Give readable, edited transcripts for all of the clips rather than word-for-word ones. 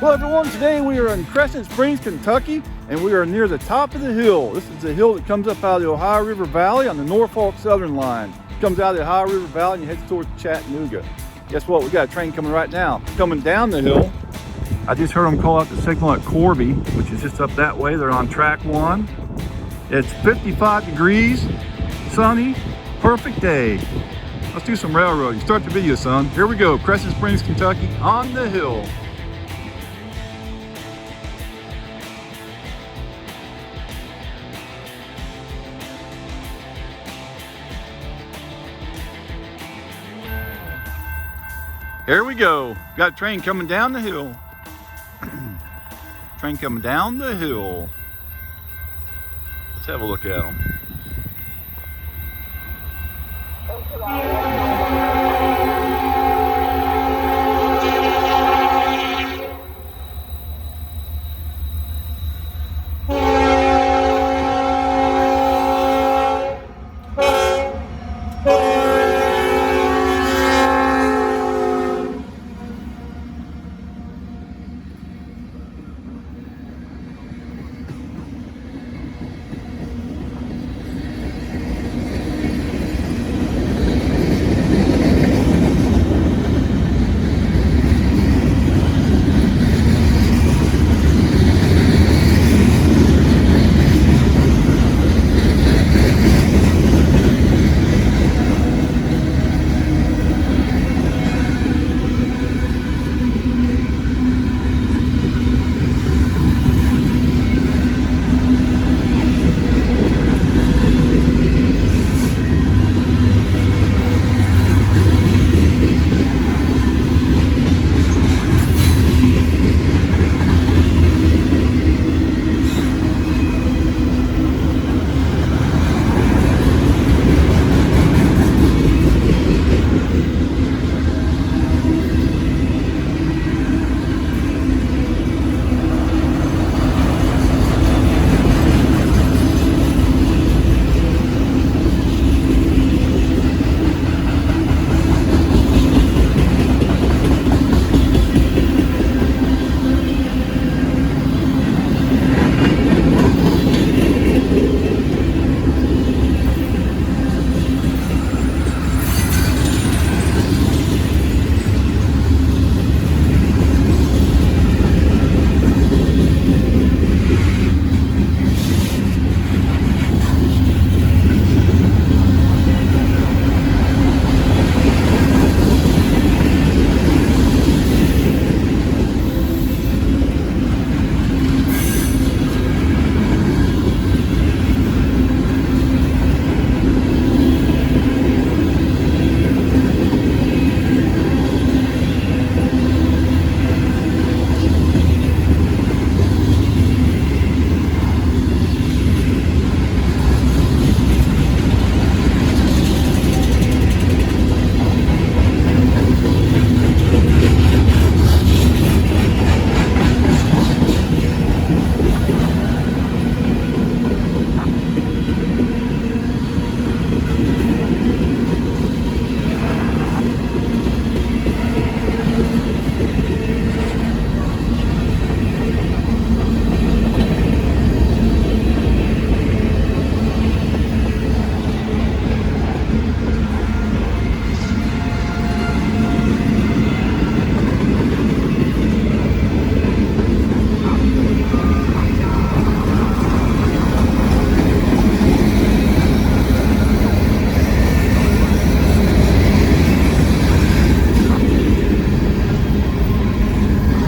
Hello everyone, today we are in Crescent Springs, Kentucky, and we are near the top of the hill. This is the hill that comes up out of the Ohio River Valley on the Norfolk Southern line. It comes out of the Ohio River Valley and heads towards Chattanooga. Guess what? We got a train coming right now. Coming down the hill. I just heard them call out the signal at Corby, which is just up that way. They're on track 1. It's 55 degrees, sunny, perfect day. Let's do some railroading. Start the video, son. Here we go. Crescent Springs, Kentucky, on the hill. Here we go. Got a train coming down the hill. Train coming down the hill. Let's have a look at them.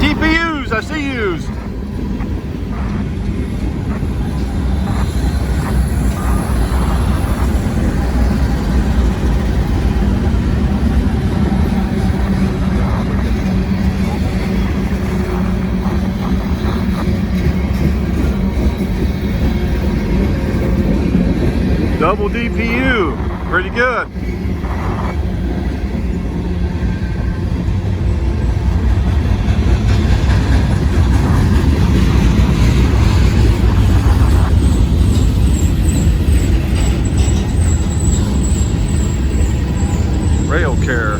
DPUs, I see yous. Double DPU, pretty good. Rail Care.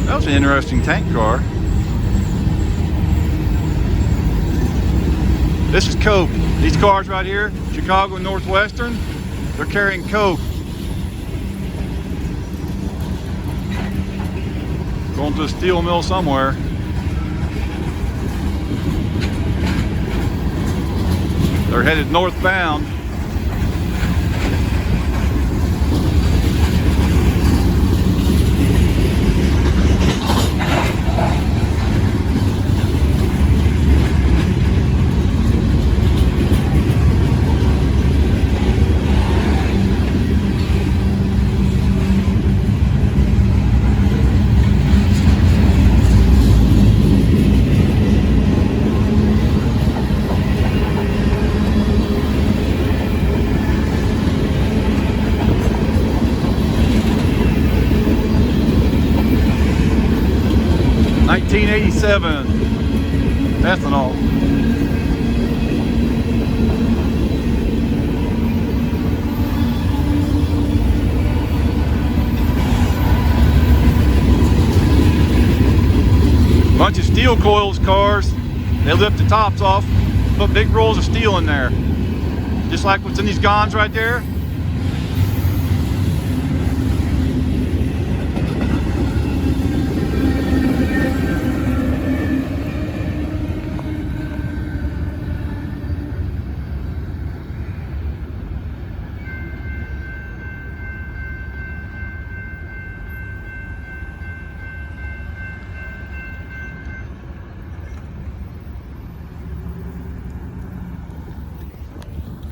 That was an interesting tank car. This is coke. These cars right here, Chicago and Northwestern, they're carrying coke. Going to a steel mill somewhere. They're headed northbound. $19.87 ethanol. Bunch of steel coils cars. They lift the tops off, put big rolls of steel in there, just like what's in these Gons right there.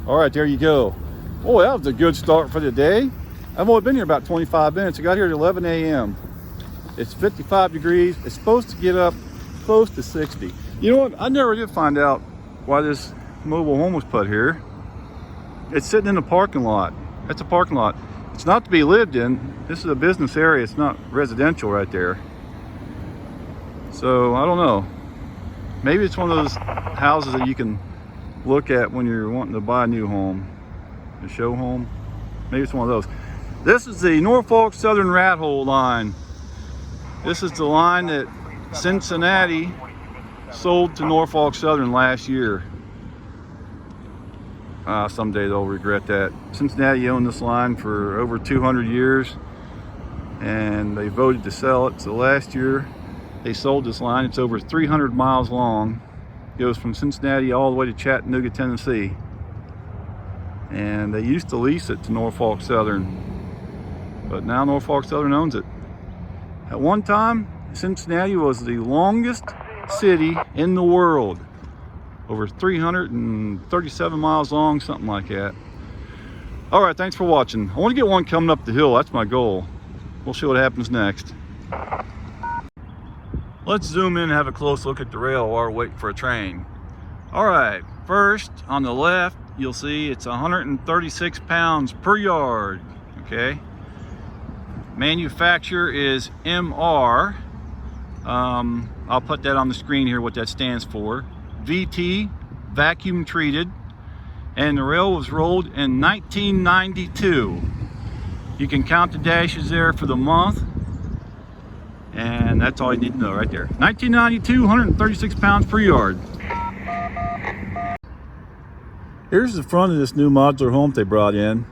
All right, there you go. Oh, that was a good start for the day. I've only been here about 25 minutes. I got here at 11 a.m. It's 55 degrees. It's supposed to get up close to 60. You know what? I never did find out why this mobile home was put here. It's sitting in a parking lot. That's a parking lot. It's not to be lived in. This is a business area. It's not residential right there. So I don't know. Maybe it's one of those houses that you can look at when you're wanting to buy a new home, a show home. Maybe it's one of those. This is the Norfolk Southern Rat Hole line. This is the line that Cincinnati sold to Norfolk Southern last year. Someday they'll regret that. Cincinnati owned this line for over 200 years and they voted to sell it. So last year they sold this line. It's over 300 miles long. Goes from Cincinnati all the way to Chattanooga, Tennessee. And they used to lease it to Norfolk Southern, but now Norfolk Southern owns it. At one time, Cincinnati was the longest city in the world. Over 337 miles long, something like that. All right, thanks for watching. I want to get one coming up the hill. That's my goal. We'll see what happens next. Let's zoom in and have a close look at the rail while we're waiting for a train. All right, first on the left, you'll see it's 136 pounds per yard, okay? Manufacturer is MR. I'll put that on the screen here, what that stands for. VT, vacuum treated, and the rail was rolled in 1992. You can count the dashes there for the month. And that's all you need to know right there. 1992, 136 pounds per yard. Here's the front of this new modular home they brought in.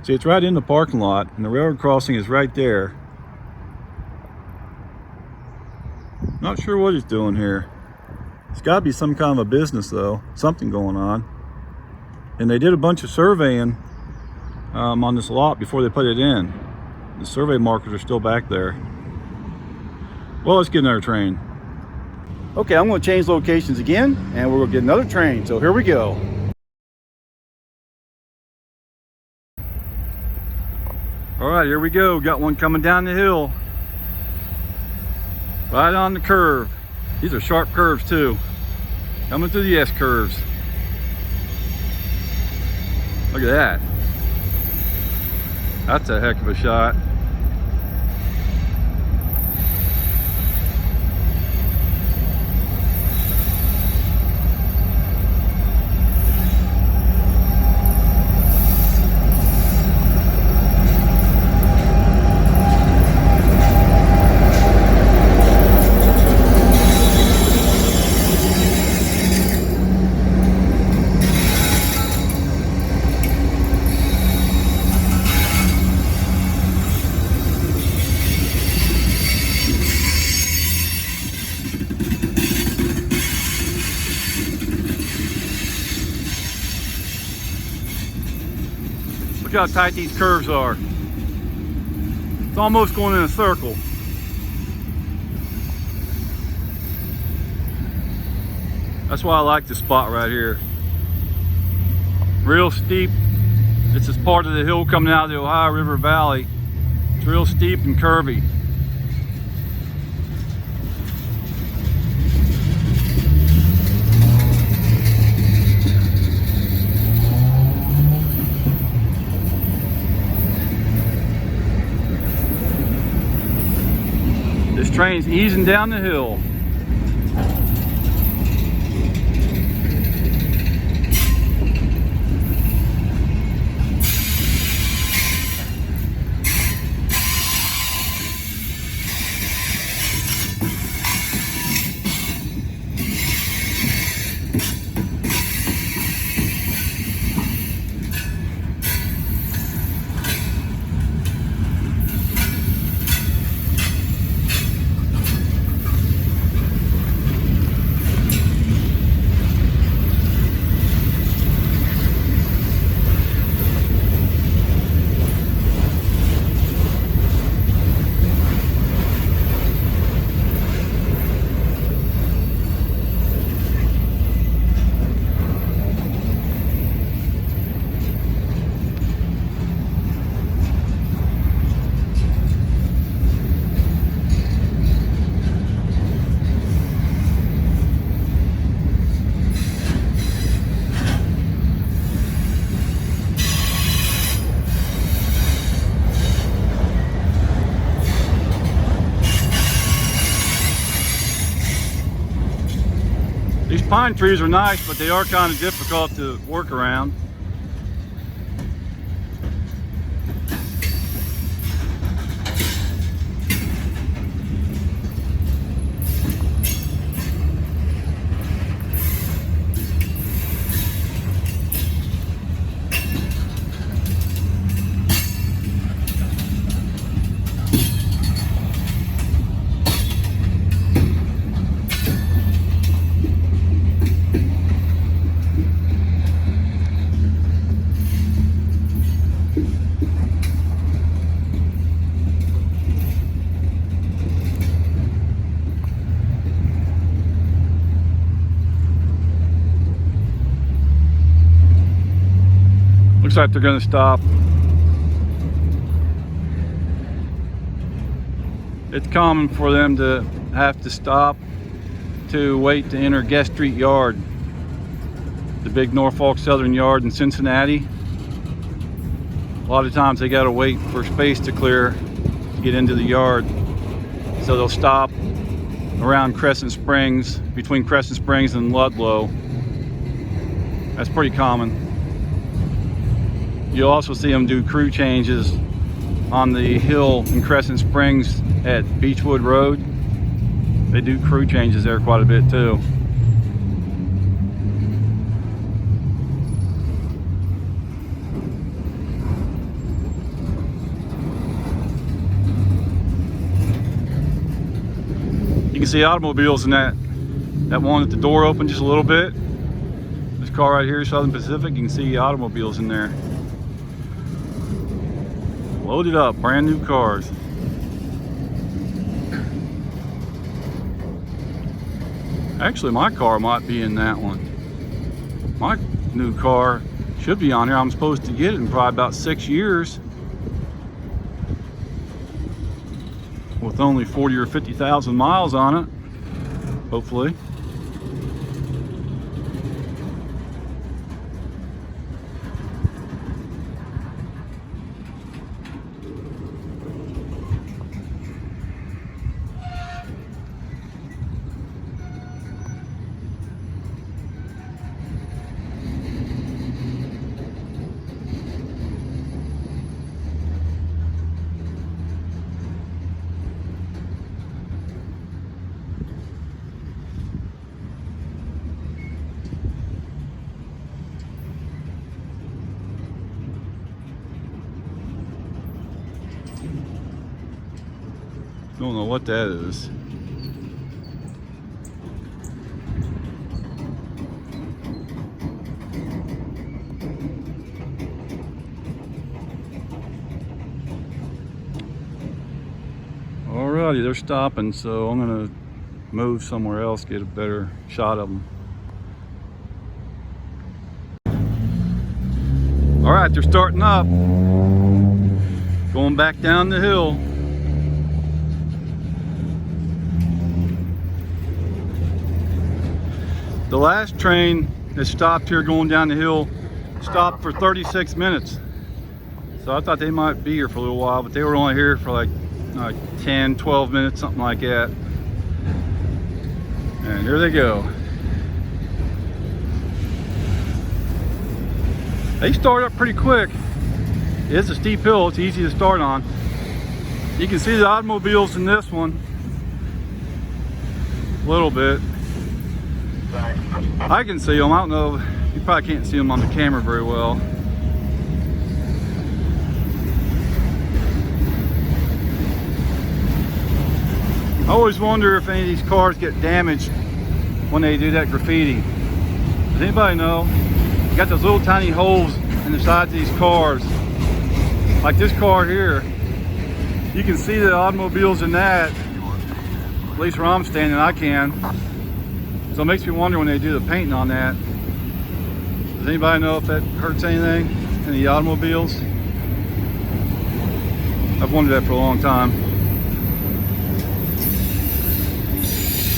See, it's right in the parking lot, and the railroad crossing is right there. Not sure what he's doing here. It's got to be some kind of a business, though. Something going on. And they did a bunch of surveying on this lot before they put it in. The survey markers are still back there. Well, let's get another train. Okay, I'm going to change locations again, and we're going to get another train. So here we go. All right, here we go. Got one coming down the hill. Right on the curve. These are sharp curves too. Coming through the S curves. Look at that. That's a heck of a shot. Look how tight these curves are. It's almost going in a circle. That's why I like this spot right here. Real steep. This is part of the hill coming out of the Ohio River Valley. It's real steep and curvy. This train's easing down the hill. These pine trees are nice, but they are kind of difficult to work around. Looks like they're going to stop. It's common for them to have to stop to wait to enter Gest Street Yard, the big Norfolk Southern Yard in Cincinnati. A lot of times they got to wait for space to clear to get into the yard. So they'll stop around Crescent Springs, between Crescent Springs and Ludlow. That's pretty common. You'll also see them do crew changes on the hill in Crescent Springs at Beechwood Road. They do crew changes there quite a bit too. You can see automobiles in that one with the door open just a little bit. This car right here, Southern Pacific, you can see automobiles in there. Loaded up, brand new cars. Actually, my car might be in that one. My new car should be on here. I'm supposed to get it in probably about 6 years. With only 40 or 50,000 miles on it, hopefully. Don't know what that is. Alrighty, they're stopping, so I'm gonna move somewhere else, get a better shot of them. Alright, they're starting up. Going back down the hill. The last train that stopped here going down the hill stopped for 36 minutes. So I thought they might be here for a little while, but they were only here for like 10, 12 minutes, something like that. And here they go. They start up pretty quick. It's a steep hill, it's easy to start on. You can see the automobiles in this one a little bit. I can see them. I don't know, you probably can't see them on the camera very well. I always wonder if any of these cars get damaged when they do that graffiti. Does anybody know? You got those little tiny holes in the sides of these cars. Like this car here. You can see the automobiles in that. At least where I'm standing, I can. So it makes me wonder when they do the painting on that. Does anybody know if that hurts anything in the automobiles? I've wondered that for a long time.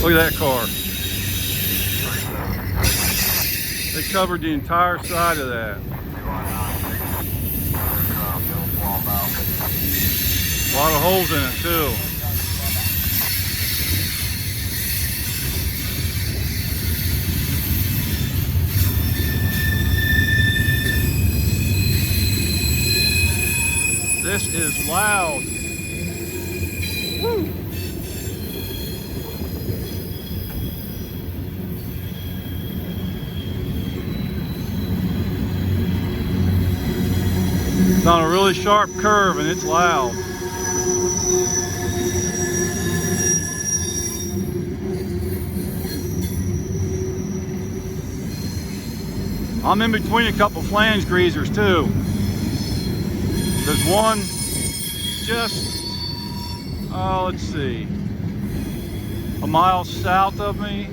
Look at that car. They covered the entire side of that. A lot of holes in it too. This is loud. Woo. It's on a really sharp curve and it's loud. I'm in between a couple flange greasers too. There's one just, let's see, a mile south of me.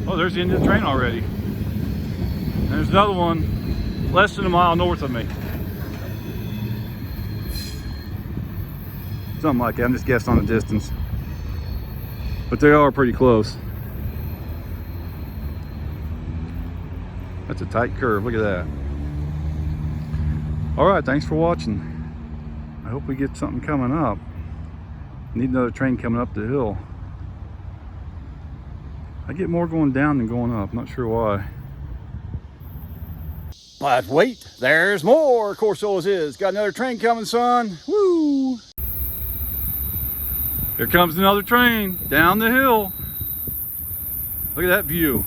Oh, there's the end of the train already. And there's another one less than a mile north of me. Something like that, I'm just guessing on the distance. But they are pretty close. That's a tight curve, look at that. All right, thanks for watching. I hope we get something coming up. Need another train coming up the hill. I get more going down than going up, not sure why. But wait, there's more, of course always is. Got another train coming, son. Woo! Here comes another train down the hill. Look at that view.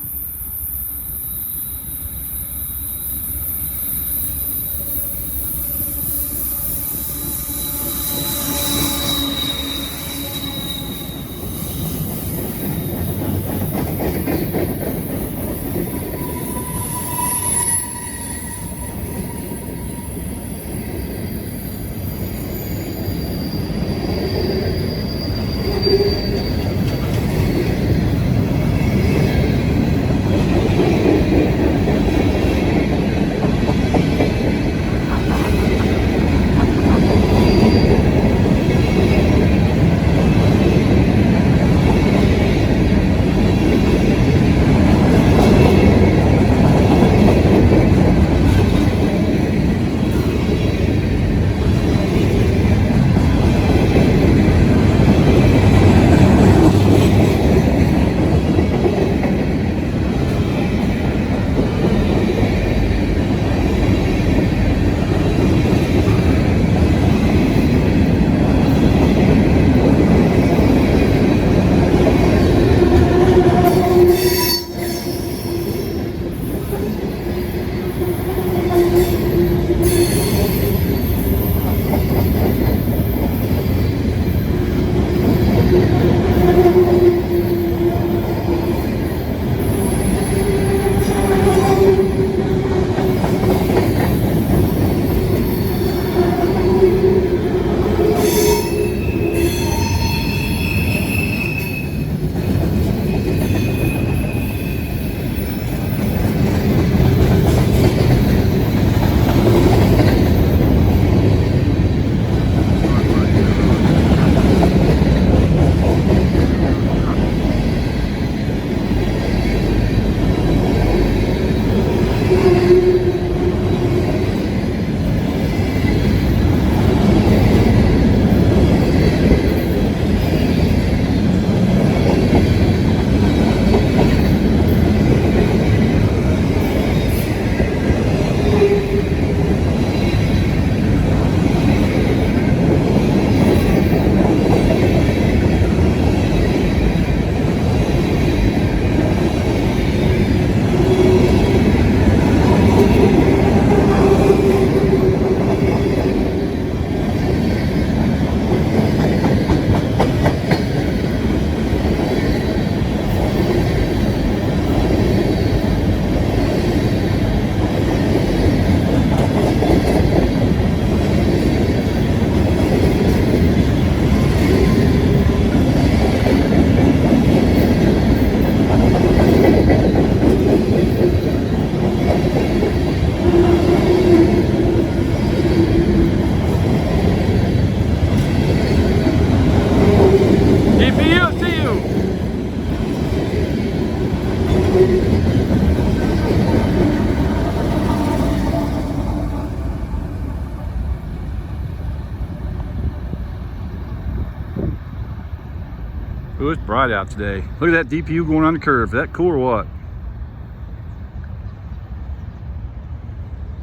Oh, it's bright out today. Look at that DPU going on the curve. Is that cool or what?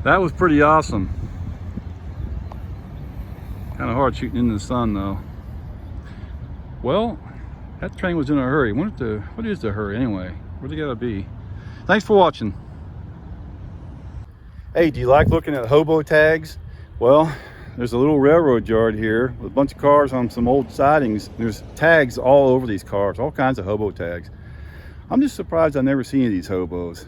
That was pretty awesome. Kind of hard shooting in the sun though. Well, that train was in a hurry. What is the hurry anyway? Where'd it gotta be? Thanks for watching. Hey, do you like looking at hobo tags? Well, there's a little railroad yard here with a bunch of cars on some old sidings. There's tags all over these cars, all kinds of hobo tags. I'm just surprised I've never seen any of these hobos.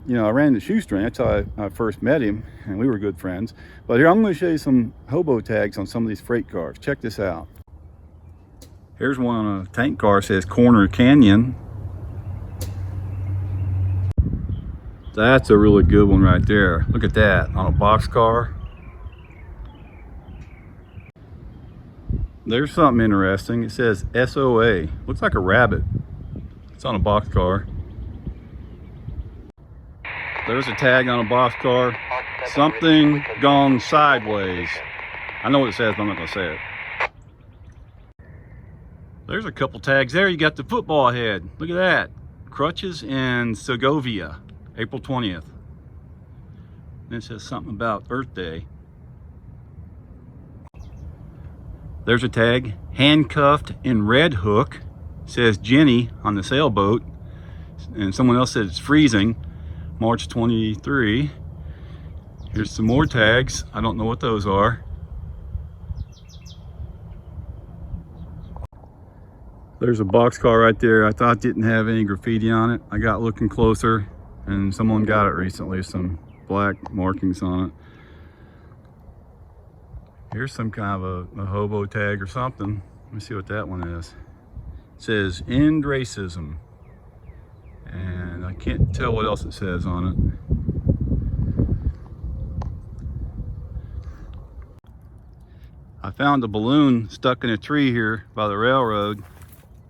You know, I ran into Shoestring. That's how I first met him, and we were good friends. But here, I'm going to show you some hobo tags on some of these freight cars. Check this out. Here's one on a tank car, says Corner Canyon. That's a really good one right there. Look at that, on a boxcar. There's something interesting. It says SOA. Looks like a rabbit. It's on a boxcar. There's a tag on a boxcar. Something gone sideways. I know what it says, but I'm not going to say it. There's a couple tags there. You got the football head. Look at that. Crutches in Segovia, April 20th. And it says something about Earth Day. There's a tag, handcuffed in Red Hook. It says Jenny on the sailboat. And someone else said it's freezing, March 23. Here's some more tags. I don't know what those are. There's a boxcar right there. I thought it didn't have any graffiti on it. I got looking closer and someone got it recently, some black markings on it. Here's some kind of a hobo tag or something. Let me see what that one is. It says End Racism. And I can't tell what else it says on it. I found a balloon stuck in a tree here by the railroad.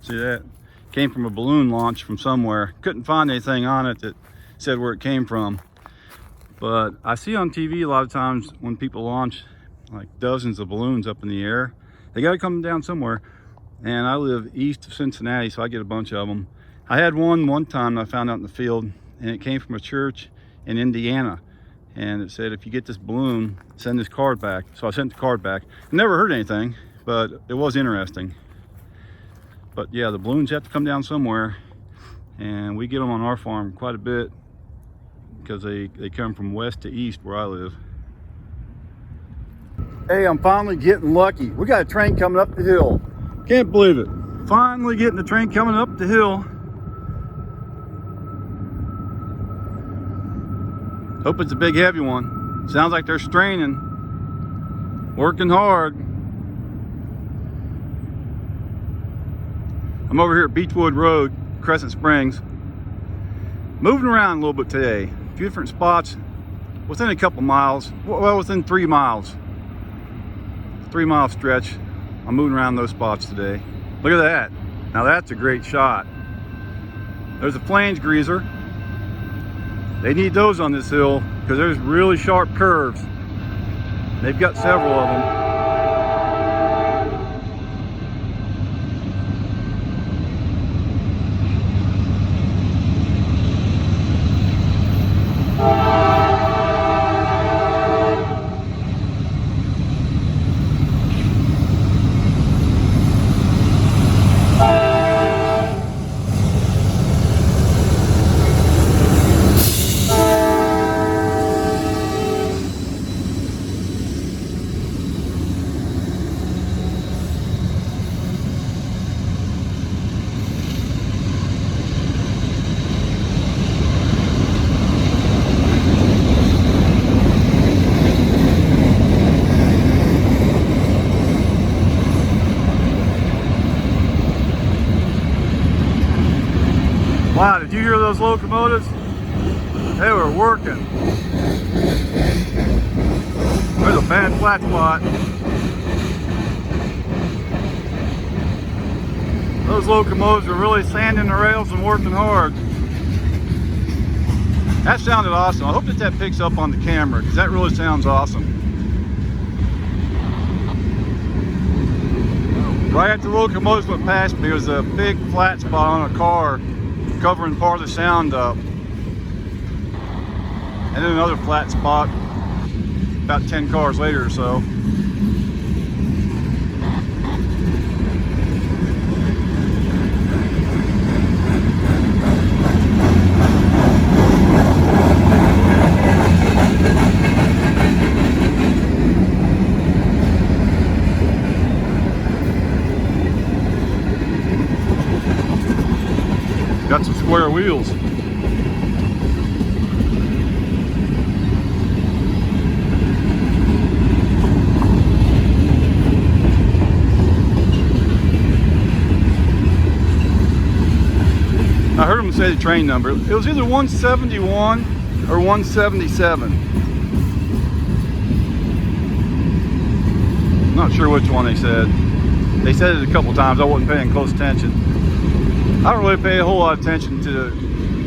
See that? Came from a balloon launch from somewhere. Couldn't find anything on it that said where it came from. But I see on TV a lot of times when people launch like dozens of balloons up in the air, they got to come down somewhere. And I live east of Cincinnati, so I get a bunch of them. I had one time I found out in the field, and it came from a church in Indiana. And it said, if you get this balloon, send this card back. So I sent the card back. Never heard anything, but it was interesting. But yeah, the balloons have to come down somewhere, and we get them on our farm quite a bit because they come from west to east where I live. Hey, I'm finally getting lucky. We got a train coming up the hill. Can't believe it. Finally getting the train coming up the hill. Hope it's a big heavy one. Sounds like they're straining, working hard. I'm over here at Beechwood Road, Crescent Springs. Moving around a little bit today. A few different spots within a couple miles. Well, within 3 miles. 3 mile stretch. I'm moving around those spots today. Look at that. Now that's a great shot. There's a flange greaser. They need those on this hill because there's really sharp curves. They've got several of them. Wow, did you hear those locomotives? They were working. There's a bad flat spot. Those locomotives are really sanding the rails and working hard. That sounded awesome. I hope that picks up on the camera because that really sounds awesome. Right after the locomotives went past me, there was a big flat spot on a car covering part of the sound up. And then another flat spot about 10 cars later or so. Got some square wheels. I heard him say the train number. It was either 171 or 177. I'm not sure which one they said. They said it a couple times. I wasn't paying close attention. I don't really pay a whole lot of attention to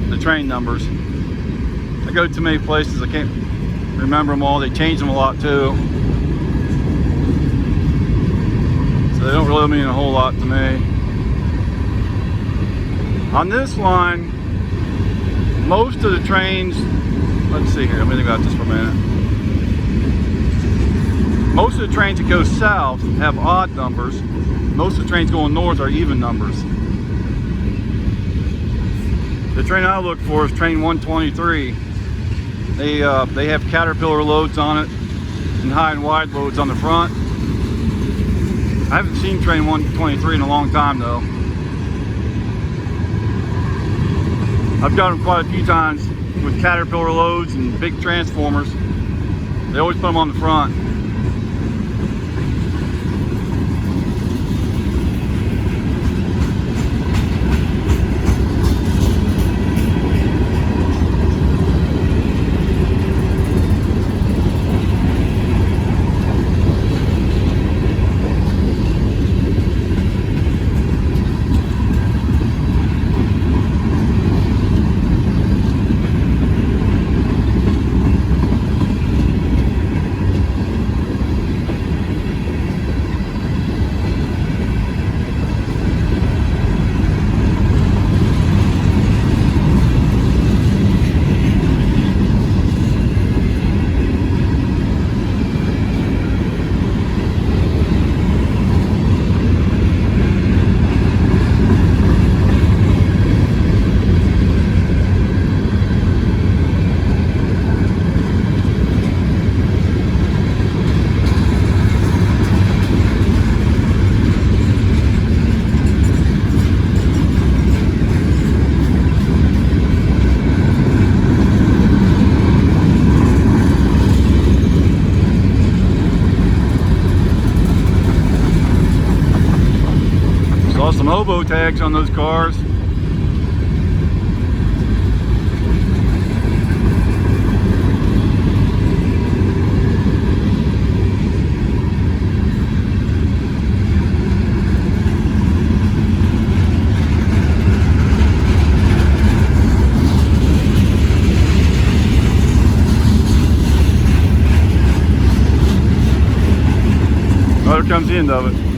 the train numbers. I go to too many places, I can't remember them all. They change them a lot too. So they don't really mean a whole lot to me. On this line, most of the trains, let's see here, let me think about this for a minute. Most of the trains that go south have odd numbers. Most of the trains going north are even numbers. The train I look for is train 123. They have Caterpillar loads on it and high and wide loads on the front. I haven't seen train 123 in a long time though. I've got them quite a few times with Caterpillar loads and big transformers. They always put them on the front. Saw some Hobo tags on those cars. Oh, there comes the end of it.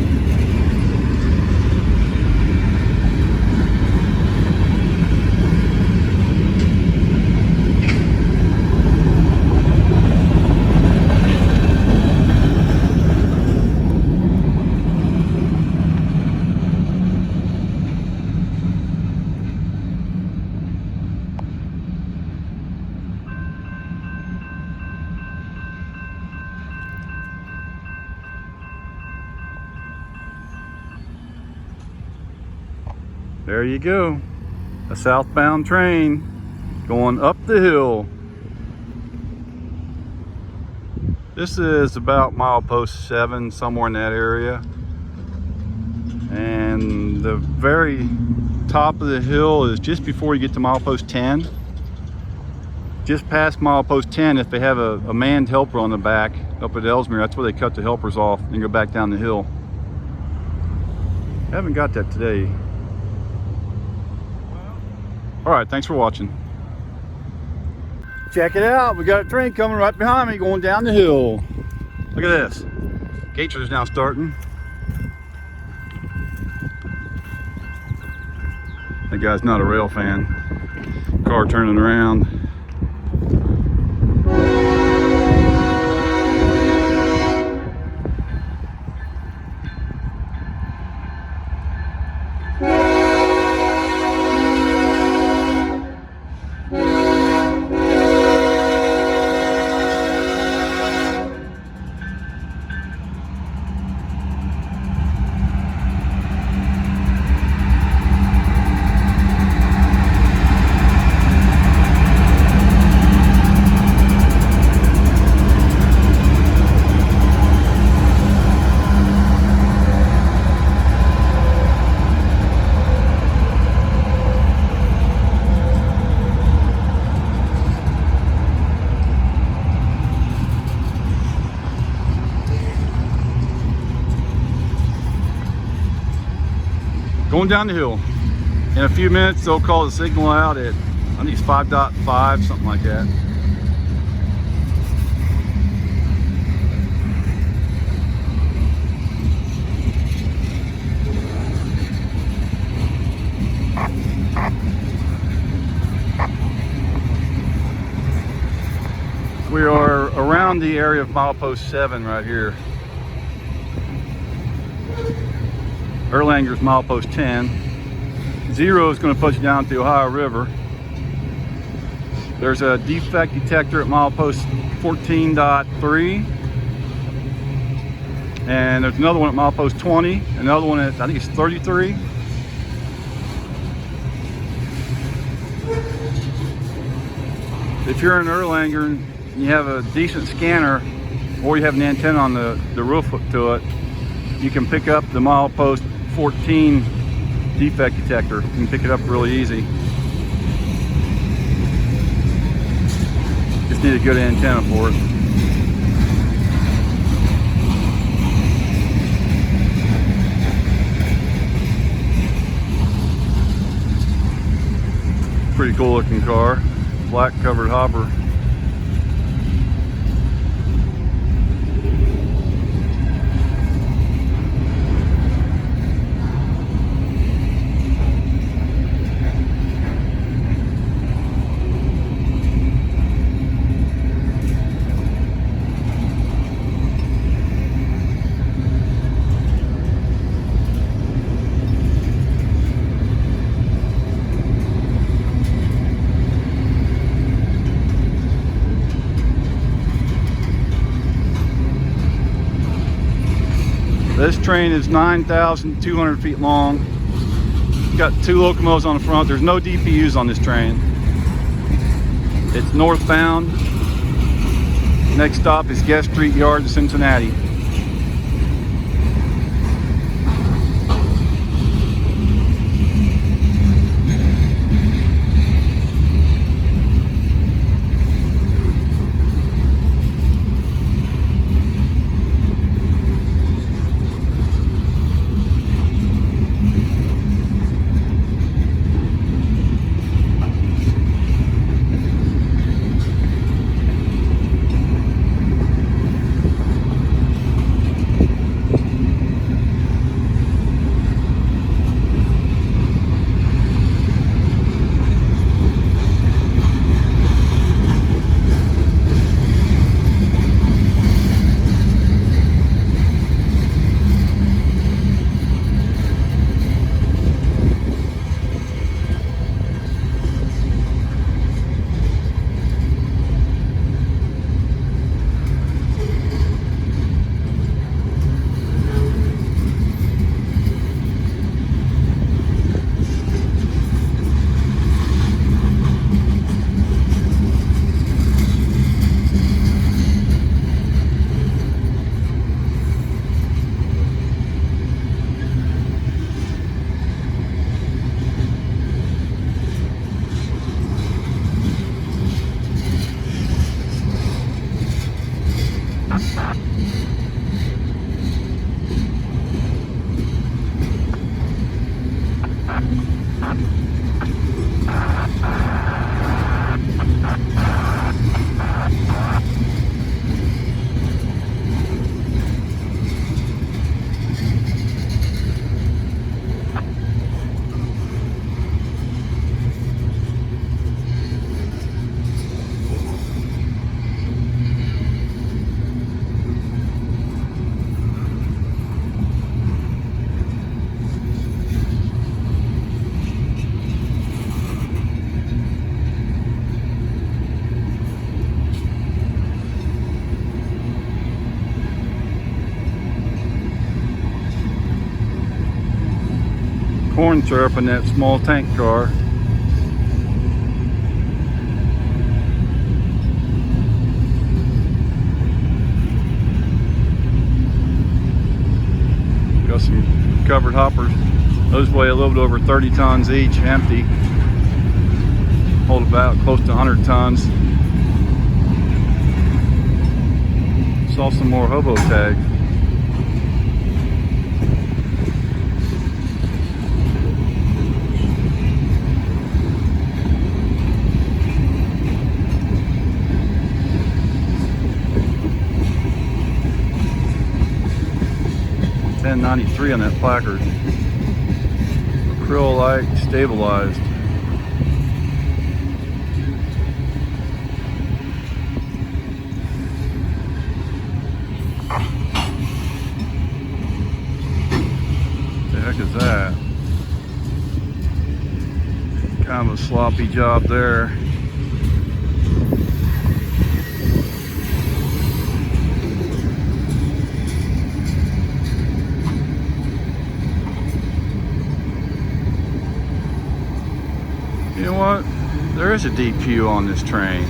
There you go, a southbound train going up the hill. This is about milepost 7, somewhere in that area. And the very top of the hill is just before you get to milepost 10. Just past milepost 10, if they have a manned helper on the back up at Ellesmere, that's where they cut the helpers off and go back down the hill. I haven't got that today. All right, thanks for watching. Check it out, we got a train coming right behind me going down the hill. Look at this. Gates is now starting. That guy's not a rail fan. Car turning around. Going down the hill. In a few minutes, they'll call the signal out at, I think it's 5.5, something like that. We are around the area of milepost 7 right here. Erlanger's milepost 10. 0 is going to put you down to the Ohio River. There's a defect detector at milepost 14.3. And there's another one at milepost 20. Another one at, I think it's 33. If you're in Erlanger and you have a decent scanner, or you have an antenna on the roof to it, you can pick up the milepost 14 defect detector. You can pick it up really easy. Just need a good antenna for it. Pretty cool looking car. Black covered hopper. This train is 9,200 feet long. It's got 2 locomotives on the front. There's no DPUs on this train. It's northbound. Next stop is Gest Street Yard in Cincinnati. horns are up in that small tank car. Got some covered hoppers. Those weigh a little bit over 30 tons each, empty. Hold about close to 100 tons. Saw some more Hobo tags. $10.93 on that placard. Acrylite stabilized. What the heck is that? Kind of a sloppy job there. You know what? There is a DPU on this train.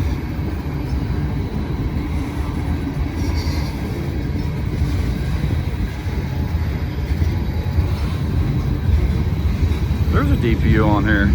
There's a DPU on here.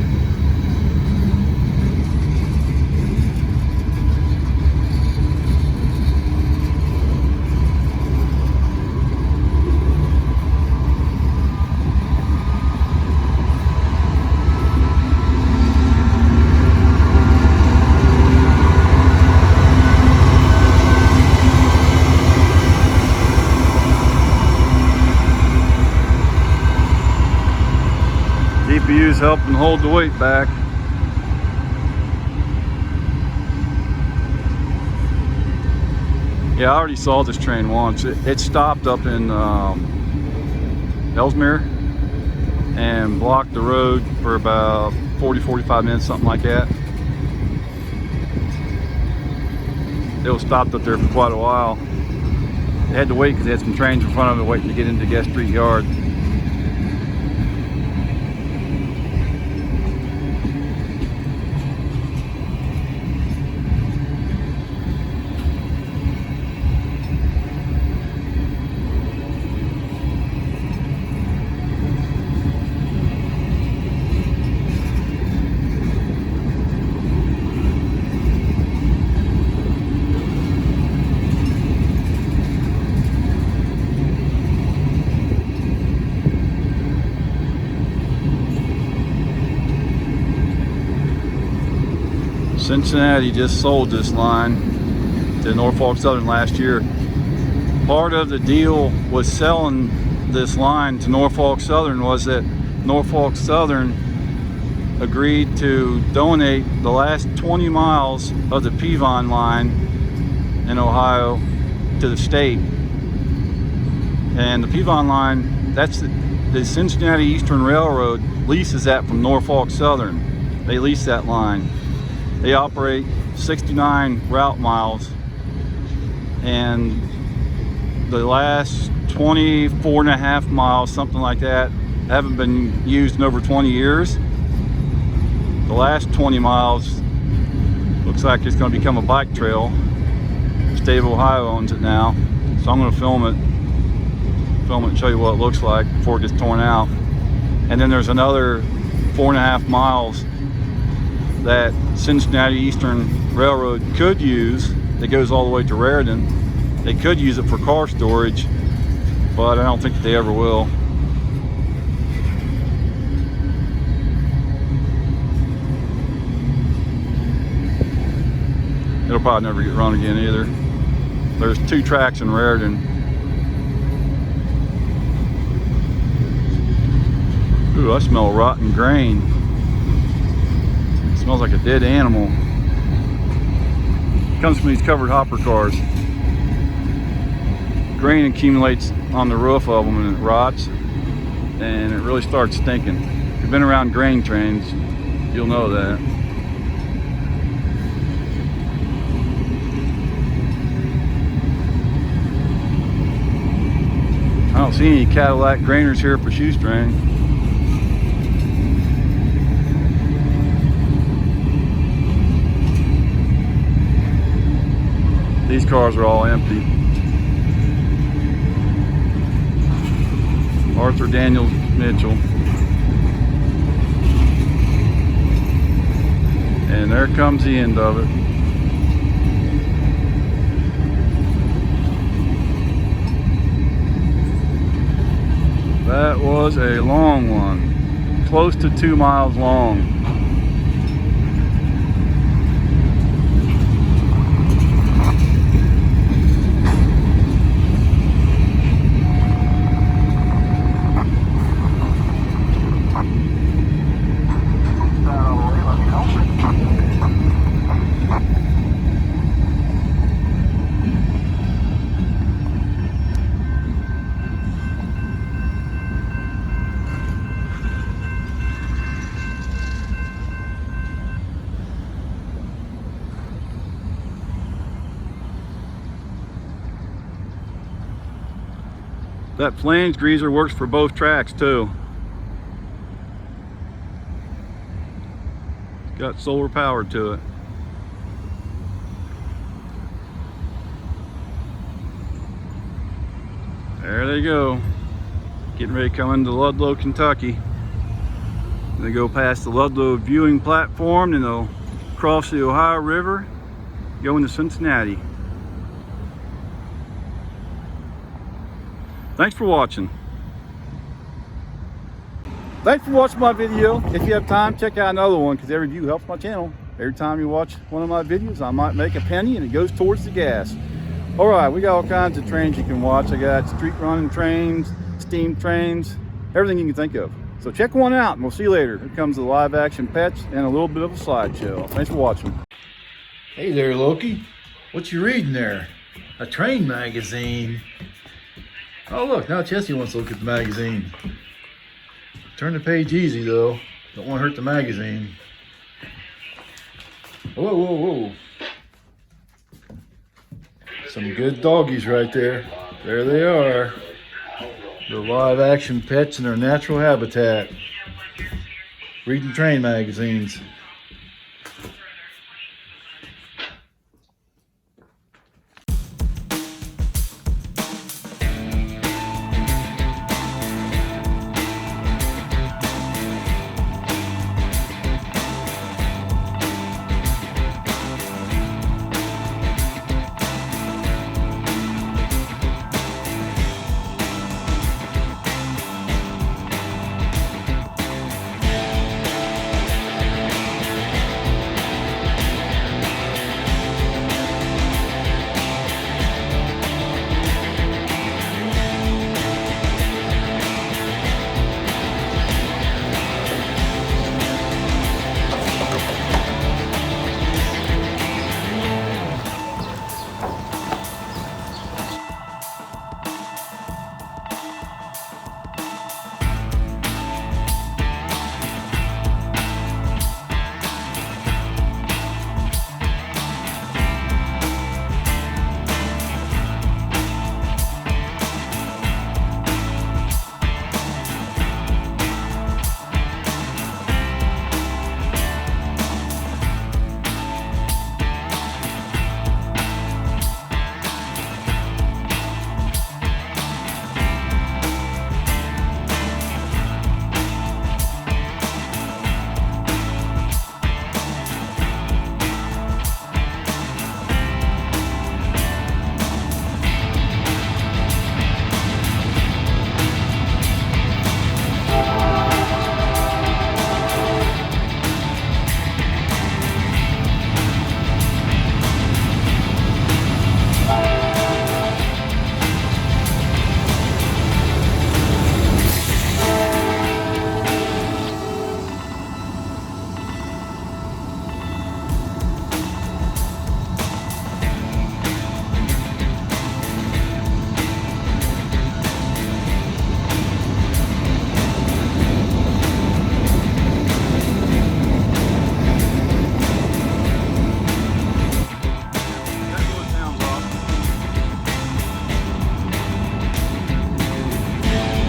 DPUs helping hold the weight back. Yeah, I already saw this train once. It stopped up in Ellesmere and blocked the road for about 40-45 minutes, something like that. It was stopped up there for quite a while. They had to wait because they had some trains in front of it waiting to get into Gest Street Yard. Cincinnati just sold this line to Norfolk Southern last year. Part of the deal with selling this line to Norfolk Southern was that Norfolk Southern agreed to donate the last 20 miles of the Peavine line in Ohio to the state. And the Peavine line, that's the Cincinnati Eastern Railroad leases that from Norfolk Southern. They lease that line. They operate 69 route miles, and the last 24.5 miles, something like that, haven't been used in over 20 years. The last 20 miles looks like it's going to become a bike trail. The state of Ohio owns it now, so I'm going to film it and show you what it looks like before it gets torn out. And then there's another 4.5 miles that Cincinnati Eastern Railroad could use that goes all the way to Raritan. They could use it for car storage, but I don't think that they ever will. It'll probably never get run again either. There's 2 tracks in Raritan. Ooh, I smell rotten grain. Smells like a dead animal. Comes from these covered hopper cars. Grain accumulates on the roof of them and it rots, and it really starts stinking. If you've been around grain trains, you'll know that. I don't see any Cadillac grainers here for shoestring. These cars are all empty. Arthur Daniels Mitchell. And there comes the end of it. That was a long one, close to 2 miles long. That flange greaser works for both tracks too. Got solar power to it. There they go. Getting ready to come into Ludlow, Kentucky. They go past the Ludlow viewing platform, and they'll cross the Ohio River, go into Cincinnati. Thanks for watching. Thanks for watching my video. If you have time, check out another one, because every view helps my channel. Every time you watch one of my videos, I might make a penny, and it goes towards the gas. All right, we got all kinds of trains you can watch. I got street running trains, steam trains, everything you can think of. So check one out, and we'll see you later. Here comes the live action pets and a little bit of a slideshow. Thanks for watching. Hey there, Loki. What you reading there? A train magazine. Oh look, now Chessie wants to look at the magazine. Turn the page easy though. Don't want to hurt the magazine. Whoa, whoa, whoa. Some good doggies right there. There they are. The live action pets in their natural habitat. Reading train magazines.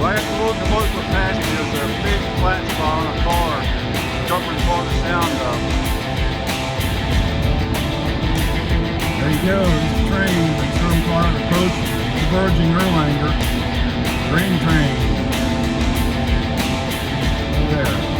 Right after the locomotives were passing, there was a big flat spot on a car covering part of the sound of. There you go. trains and some cars approach converging Erlanger. Grain train. Over there.